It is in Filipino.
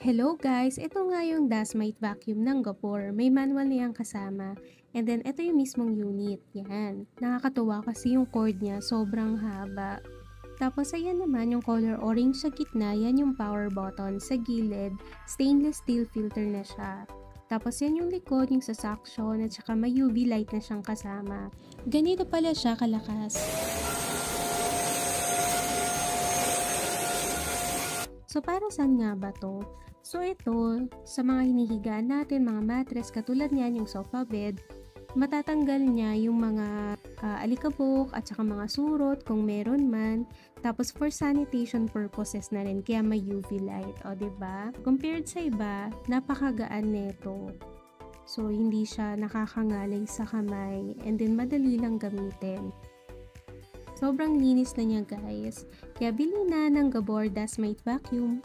Hello guys! Ito nga yung Dasmite vacuum ng Gapor. May manual na yan kasama. And then, ito yung mismong unit. Yan. Nakakatuwa kasi yung cord niya sobrang haba. Tapos, ayan naman yung color orange sa gitna. Yan yung power button. Sa gilid, stainless steel filter na siya. Tapos, yan yung likod, yung sa suction, at saka may UV light na siyang kasama. Ganito pala siya kalakas. So, para saan nga ba to? So, ito, sa mga hinihigaan natin, mga mattress, katulad niyan, yung sofa bed, matatanggal niya yung mga alikabok at saka mga surot kung meron man. Tapos, for sanitation purposes na rin, kaya may UV light. O, diba? Compared sa iba, napakagaan nito. So, hindi siya nakakangalay sa kamay and then madali lang gamitin. Sobrang linis na niya guys. Kaya bili na ng Gabor Dasmite Vacuum.